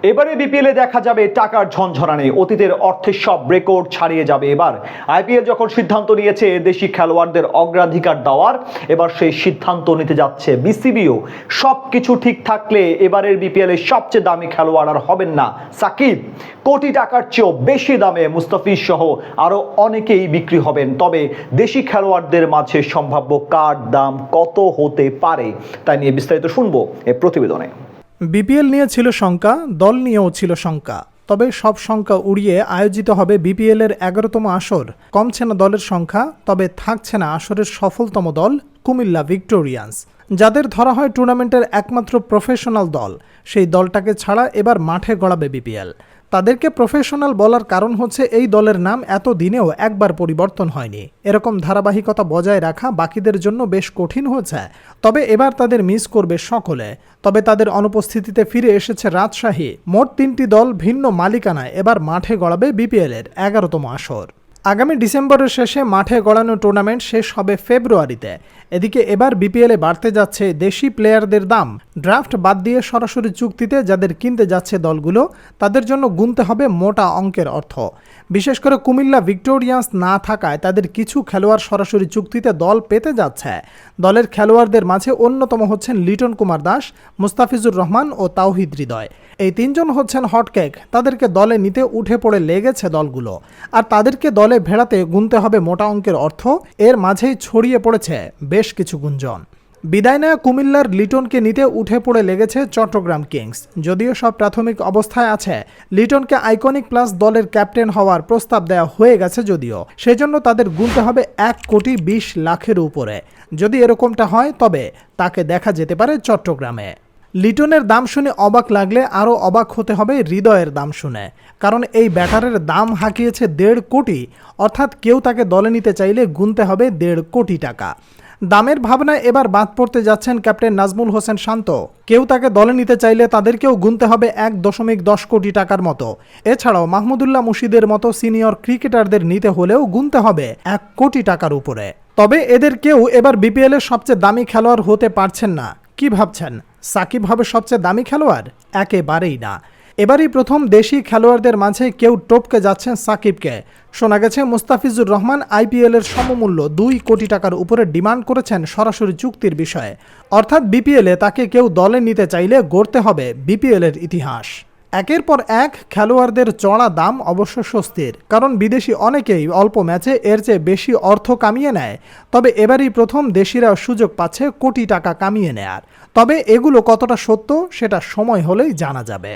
এবারে বিপিএলে দেখা যাবে টাকার ঝনঝনানি, অতীতের অর্থের সব রেকর্ড ছাড়িয়ে যাবে। এবার আইপিএল যখন সিদ্ধান্ত নিয়েছে দেশি খেলোয়াড়দের অগ্রাধিকার দেওয়ার, এবার সেই সিদ্ধান্ত নিতে যাচ্ছে বিসিবিও। সবকিছু ঠিক থাকলে এবারের বিপিএল এর সবচেয়ে দামি খেলোয়াড় আর হবেন না সাকিব, কোটি টাকার চেয়েও বেশি দামে মুস্তাফিজ সহ আরো অনেকেই বিক্রি হবেন। তবে দেশি খেলোয়াড়দের মাঝে সম্ভাব্য কার দাম কত হতে পারে তা নিয়ে বিস্তারিত শুনবো এই প্রতিবেদনে। বিপিএল নিয়ে ছিল শঙ্কা, দল নিয়েও ছিল শঙ্কা। তবে সব শঙ্কা উড়িয়ে আয়োজিত হবে বিপিএলের 11তম আসর। কমছে না দলের সংখ্যা, তবে থাকছে না আসরের সফলতম দল কুমিল্লা ভিক্টোরিয়ান্স, যাদের ধরা হয় টুর্নামেন্টের একমাত্র প্রফেশনাল দল। সেই দলটাকে ছাড়া এবার মাঠে গড়াবে বিপিএল। তাদেরকে প্রফেশনাল বলার কারণ হচ্ছে এই দলের নাম এত দিনেও একবার পরিবর্তন হয়নি। এরকম ধারাবাহিকতা বজায় রাখা বাকিদের জন্য বেশ কঠিন হয়েছে। তবে এবার তাদের মিস করবে সকলে। তবে তাদের অনুপস্থিতিতে ফিরে এসেছে রাজশাহী। মোট 3টি দল ভিন্ন মালিকানায় এবার মাঠে গড়াবে বিপিএলের 11তম আসর। আগামী ডিসেম্বরের শেষে মাঠে গড়ানো টুর্নামেন্ট শেষ হবে ফেব্রুয়ারিতে। এদিকে এবার বিপিএলে বাড়তে যাচ্ছে দেশি প্লেয়ারদের দাম। ড্রাফট বাদ দিয়ে সরাসরি চুক্তিতে যাদের কিনতে যাচ্ছে দলগুলো, তাদের জন্য গুনতে হবে মোটা অঙ্কের অর্থ। বিশেষ করে কুমিল্লা ভিক্টোরিয়ান্স না থাকায় তাদের কিছু খেলোয়াড় সরাসরি চুক্তিতে দল পেতে যাচ্ছে। দলের খেলোয়াড়দের মাঝে অন্যতম হচ্ছেন লিটন কুমার দাস, মুস্তাফিজুর রহমান ও তাওহিদ হৃদয়। এই তিনজন হচ্ছেন হটকেক। তাদেরকে দলে নিতে উঠে পড়ে লেগেছে দলগুলো, আর তাদেরকে দলে ভেড়াতে গুনতে হবে মোটা অঙ্কের অর্থ। এর মাঝেই ছড়িয়ে পড়েছে বেশ কিছু গুঞ্জন। বিদায় নেয়া কুমিল্লার লিটনকে নিতে উঠে পড়ে লেগেছে চট্টগ্রাম কিংস। যদিও সব প্রাথমিক অবস্থায় আছে, লিটনকে আইকনিক প্লাস দলের ক্যাপ্টেন হওয়ার প্রস্তাব দেওয়া হয়ে গেছে, যদিও সেজন্য তাদের গুনতে হবে 1,20,00,000-এর উপরে। যদি এরকমটা হয় তবে তাকে দেখা যেতে পারে চট্টগ্রামে। লিটনের দাম শুনে অবাক লাগলে আরও অবাক হতে হবে হৃদয়ের দাম শুনে, কারণ এই ব্যাটারের দাম হাঁকিয়েছে 1.5 কোটি। অর্থাৎ কেউ তাকে দলে নিতে চাইলে গুনতে হবে 1.5 কোটি টাকা। দামের ভাবনায় এবার বাদ পড়তে যাচ্ছেন ক্যাপ্টেন নাজমুল হোসেন শান্ত। কেউ তাকে দলে নিতে চাইলে তাদেরকেও গুনতে হবে 1.10 কোটি টাকার মতো। এছাড়াও মাহমুদুল্লাহ মুশিদের মতো সিনিয়র ক্রিকেটারদের নিতে হলেও গুনতে হবে 1 কোটি টাকার উপরে। তবে এদের কেউ এবার বিপিএল এর সবচেয়ে দামি খেলোয়াড় হতে পারছেন না। কি ভাবছেন সাকিব হবে সবচেয়ে দামি খেলোয়াড়? একেবারেই না। এবারই প্রথম দেশি খেলোয়াড়দের মাঝে কেউ টপকে যাচ্ছেন সাকিবকে। শোনা গেছে মুস্তাফিজুর রহমান আইপিএল এর সমমূল্য 2 কোটি টাকার উপরে ডিমান্ড করেছেন সরাসরি চুক্তির বিষয়ে। অর্থাৎ বিপিএলে তাকে কেউ দলে নিতে চাইলে গড়তে হবে বিপিএল এর ইতিহাস। একের পর এক খেলোয়াড়দের চড়া দাম অবশ্য স্বস্তির, কারণ বিদেশি অনেকেই অল্প ম্যাচে এর চেয়ে বেশি অর্থ কামিয়ে নেয়। তবে এবারই প্রথম দেশিরা সুযোগ পাচ্ছে কোটি টাকা কামিয়ে নেয়ার। তবে এগুলো কতটা সত্য সেটা সময় হলেই জানা যাবে।